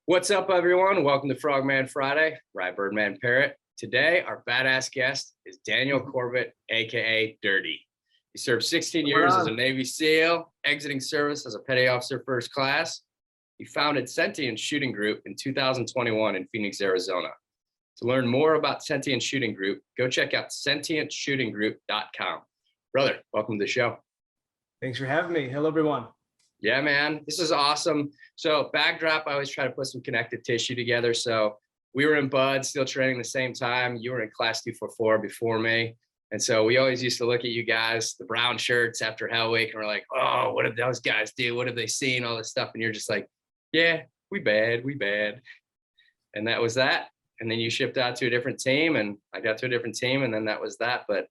What's up, everyone? Welcome to Frogman Friday. Birdman Parrot. Today, our badass guest is Daniel Corbett, aka Dirty. He served 16 years as a Navy SEAL, exiting service as a petty officer first class. He founded Sentient Shooting Group in 2021 in Phoenix, Arizona. To learn more about Sentient Shooting Group, go check out sentientshootinggroup.com. Brother, welcome to the show. Thanks for having me. Hello, everyone. Yeah, man, this is awesome. So backdrop, I always try to put some connective tissue together. So we were in Bud, still training the same time. You were in class 244 before me. And so we always used to look at you guys, the brown shirts after Hell Week, and we're like, oh, what did those guys do? What have they seen? All this stuff. And you're just like, yeah, we bad. And that was that. And then you shipped out to a different team, and I got to a different team, and then that was that. But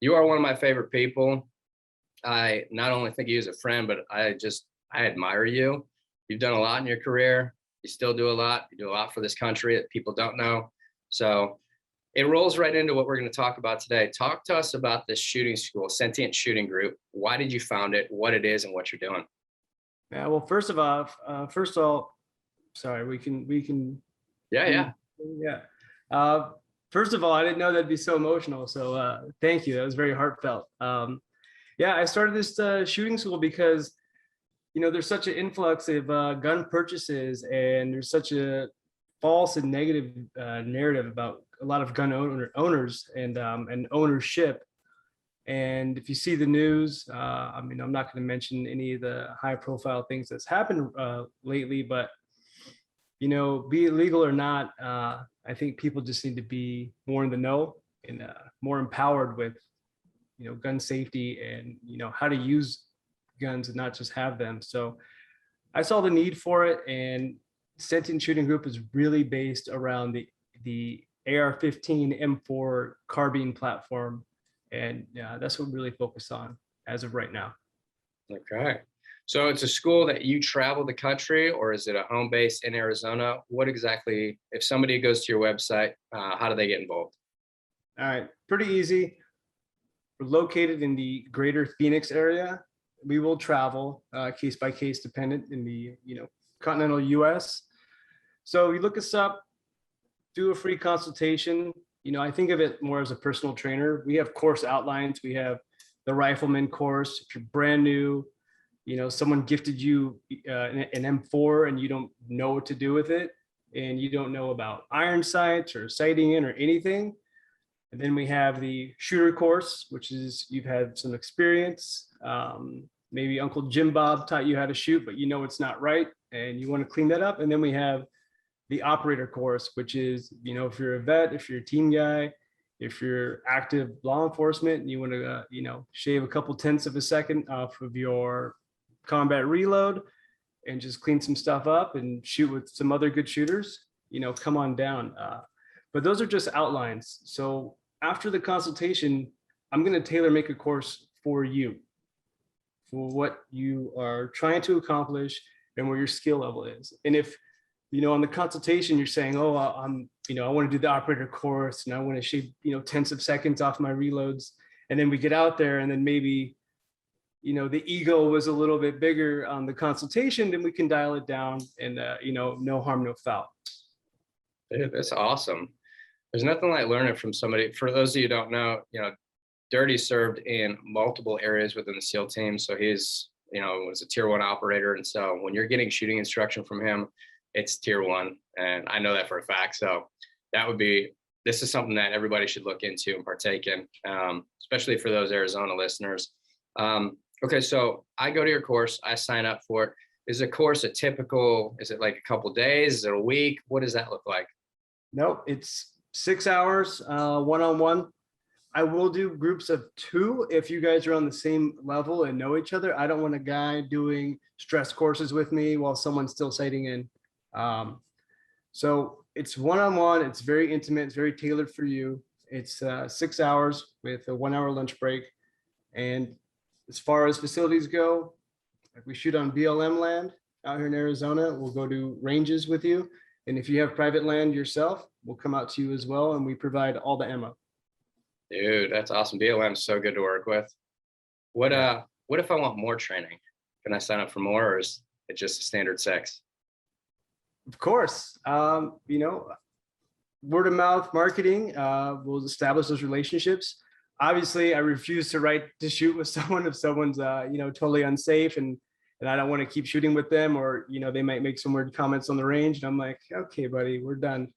you are one of my favorite people. I not only think you as a friend, but I admire you. You've done a lot in your career. You still do a lot. You do a lot for this country that people don't know. So it rolls right into what we're going to talk about today. Talk to us about this shooting school, Sentient Shooting Group. Why did you found it? What it is and what you're doing? Yeah. Well, first of all, sorry, we can. Yeah. First of all, I didn't know that'd be so emotional. So thank you. That was very heartfelt. Yeah, I started this shooting school because, there's such an influx of gun purchases, and there's such a false and negative narrative about a lot of gun owners and ownership. And if you see the news, I'm not going to mention any of the high profile things that's happened lately, but, be it legal or not, I think people just need to be more in the know and more empowered with gun safety and, how to use guns and not just have them. So I saw the need for it, and Sentient Shooting Group is really based around the AR-15 M4 carbine platform. And that's what we really focus on as of right now. Okay. So it's a school that you travel the country, or is it a home base in Arizona? What exactly, if somebody goes to your website, how do they get involved? All right. Pretty easy. We're located in the greater Phoenix area. We will travel case by case dependent in the continental US. So you look us up, do a free consultation. I think of it more as a personal trainer. We have course outlines. We have the rifleman course. If you're brand new, someone gifted you an M4 and you don't know what to do with it, and you don't know about iron sights or sighting in or anything. And then we have the shooter course, which is you've had some experience. Maybe Uncle Jim Bob taught you how to shoot, but it's not right and you want to clean that up. And then we have the operator course, which is, if you're a vet, if you're a team guy, if you're active law enforcement and you want to, shave a couple tenths of a second off of your combat reload and just clean some stuff up and shoot with some other good shooters, come on down. But those are just outlines. So after the consultation, I'm going to tailor make a course for you, for what you are trying to accomplish and where your skill level is. And if, on the consultation, you're saying, oh, I want to do the operator course and I want to shave, tenths of seconds off my reloads. And then we get out there and then maybe, the ego was a little bit bigger on the consultation, then we can dial it down and, no harm, no foul. Dude, that's awesome. There's nothing like learning from somebody. For those of you who don't know, Dirty served in multiple areas within the SEAL team. So he's, was a tier 1 operator. And so when you're getting shooting instruction from him, it's tier 1. And I know that for a fact. So this is something that everybody should look into and partake in, especially for those Arizona listeners. Okay, so I go to your course, I sign up for it. Is a course is it like a couple days? Is it a week? What does that look like? Nope, it's 6 hours, one-on-one. I will do groups of 2 if you guys are on the same level and know each other. I don't want a guy doing stress courses with me while someone's still sighting in. So it's one-on-one. It's very intimate. It's very tailored for you. It's 6 hours with a 1-hour lunch break. And as far as facilities go, we shoot on BLM land out here in Arizona. We'll go to ranges with you. And if you have private land yourself, we'll come out to you as well. And we provide all the ammo. Dude, that's awesome. BLM is so good to work with. What if I want more training? Can I sign up for more, or is it just a standard 6? Of course, word of mouth marketing will establish those relationships. Obviously, I refuse to shoot with someone if someone's totally unsafe, and I don't want to keep shooting with them, or they might make some weird comments on the range, and I'm like, okay, buddy, we're done.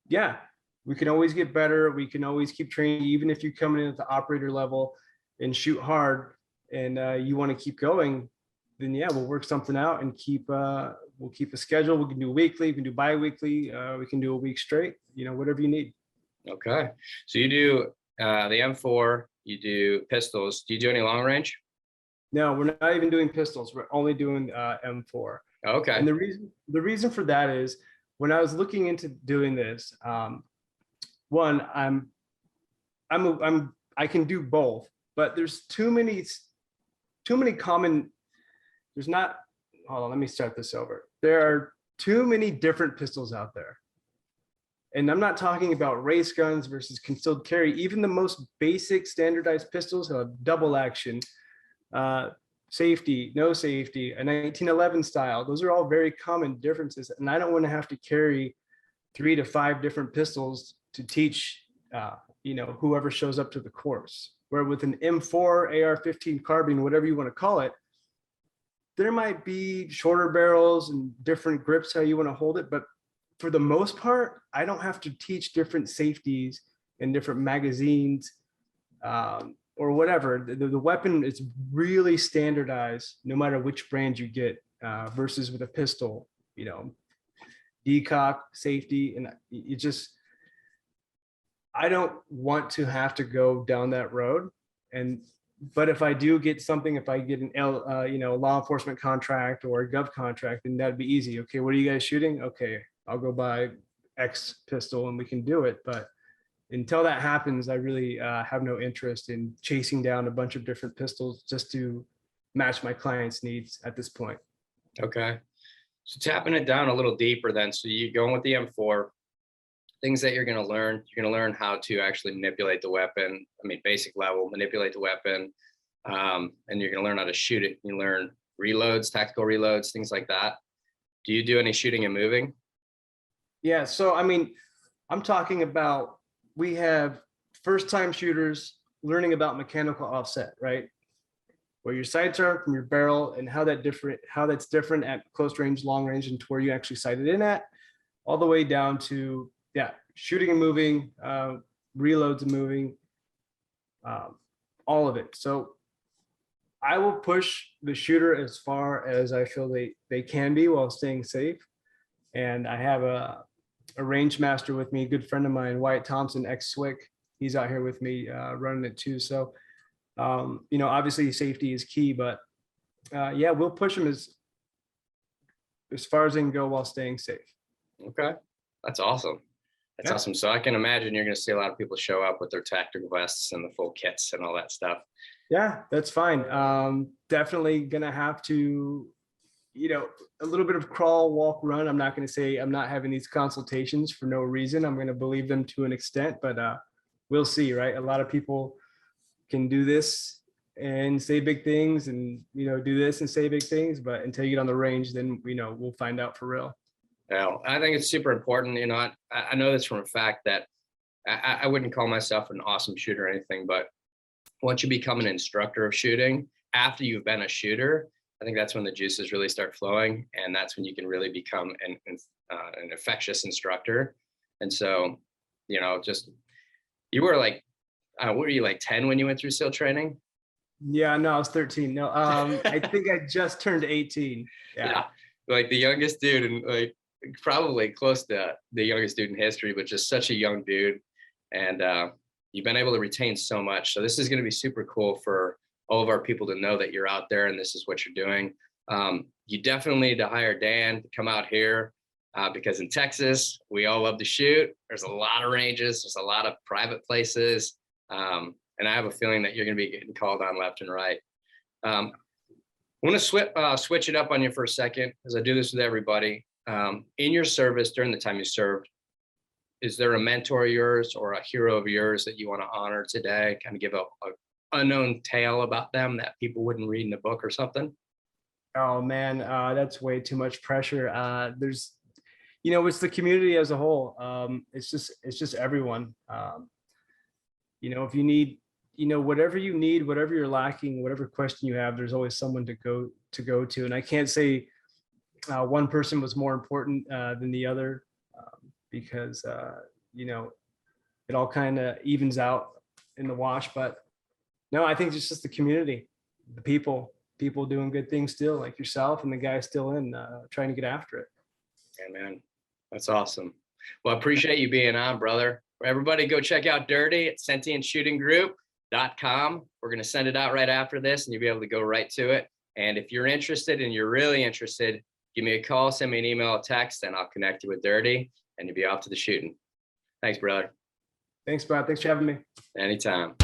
Yeah, we can always get better. We can always keep training, even if you come in at the operator level and shoot hard, and you want to keep going. Then yeah, we'll work something out and we'll keep a schedule. We can do weekly, we can do bi-weekly, we can do a week straight, whatever you need. Okay. So you do the M4, you do pistols. Do you do any long range? No, we're not even doing pistols. We're only doing M4. Okay. And the reason for that is when I was looking into doing this, one, I can do both, but there's too many common. There's not. Hold on, let me start this over. There are too many different pistols out there. And I'm not talking about race guns versus concealed carry. Even the most basic standardized pistols have double action, safety, no safety, a 1911 style. Those are all very common differences. And I don't want to have to carry 3 to 5 different pistols to teach, whoever shows up to the course. Where with an M4, AR-15 carbine, whatever you want to call it, there might be shorter barrels and different grips, how you want to hold it. But for the most part, I don't have to teach different safeties and different magazines or whatever. The weapon is really standardized, no matter which brand you get, versus with a pistol, decock, safety, and I don't want to have to go down that road. But if I do get something, if I get an law enforcement contract or a gov contract, then that'd be easy. Okay, what are you guys shooting? Okay, I'll go buy X pistol and we can do it. But until that happens, I really have no interest in chasing down a bunch of different pistols just to match my clients' needs at this point. Okay. So tapping it down a little deeper then. So you're going with the M4, things that you're going to learn. You're going to learn how to actually manipulate the weapon. I mean, basic level, manipulate the weapon. And you're going to learn how to shoot it. You learn reloads, tactical reloads, things like that. Do you do any shooting and moving? Yeah. So, I mean, I'm talking about, we have first time shooters learning about mechanical offset, right? Where your sights are from your barrel and how that's different at close range, long range, and to where you actually sight it in at, all the way down to, yeah, shooting and moving, reloads and moving, all of it. So I will push the shooter as far as I feel they can be while staying safe. And I have a range master with me, a good friend of mine, Wyatt Thompson, ex-SWIC. He's out here with me running it too. So, obviously safety is key, but yeah, we'll push them as far as they can go while staying safe. Okay, that's awesome. That's awesome. So I can imagine you're going to see a lot of people show up with their tactical vests and the full kits and all that stuff. Yeah, that's fine. Definitely going to have to, a little bit of crawl, walk, run. I'm not going to say I'm not having these consultations for no reason. I'm going to believe them to an extent, but we'll see, right? A lot of people can do this and say big things and, do this and say big things, but until you get on the range, then, we'll find out for real. Yeah, I think it's super important. I know this from a fact that I wouldn't call myself an awesome shooter or anything, but once you become an instructor of shooting, after you've been a shooter, I think that's when the juices really start flowing, and that's when you can really become an infectious instructor. And so, you were like, what were you, like 10 when you went through SEAL training? Yeah, no, I was 13. No, I think I just turned 18. Yeah, like the youngest dude, and like probably close to the youngest dude in history, but just such a young dude. And you've been able to retain so much. So this is going to be super cool for all of our people to know that you're out there and this is what you're doing. You definitely need to hire Dan to come out here because in Texas, we all love to shoot. There's a lot of ranges. There's a lot of private places. And I have a feeling that you're going to be getting called on left and right. I want to switch it up on you for a second, as I do this with everybody. In your service, during the time you served, is there a mentor of yours or a hero of yours that you want to honor today? Kind of give a unknown tale about them that people wouldn't read in a book or something? Oh man, that's way too much pressure. There's, it's the community as a whole. It's just everyone. If you need, whatever you need, whatever you're lacking, whatever question you have, there's always someone to go to. And I can't say one person was more important than the other, because it all kind of evens out in the wash. But no, I think it's just the community, the people doing good things still, like yourself and the guy still in trying to get after it. Yeah, man, that's awesome. Well, I appreciate you being on, brother. Everybody go check out Dirty at sentientshootinggroup.com. We're going to send it out right after this, and you'll be able to go right to it. And if you're interested and you're really interested, give me a call, send me an email, a text, and I'll connect you with Dirty, and you'll be off to the shooting. Thanks, brother. Thanks, Brad. Thanks for having me. Anytime.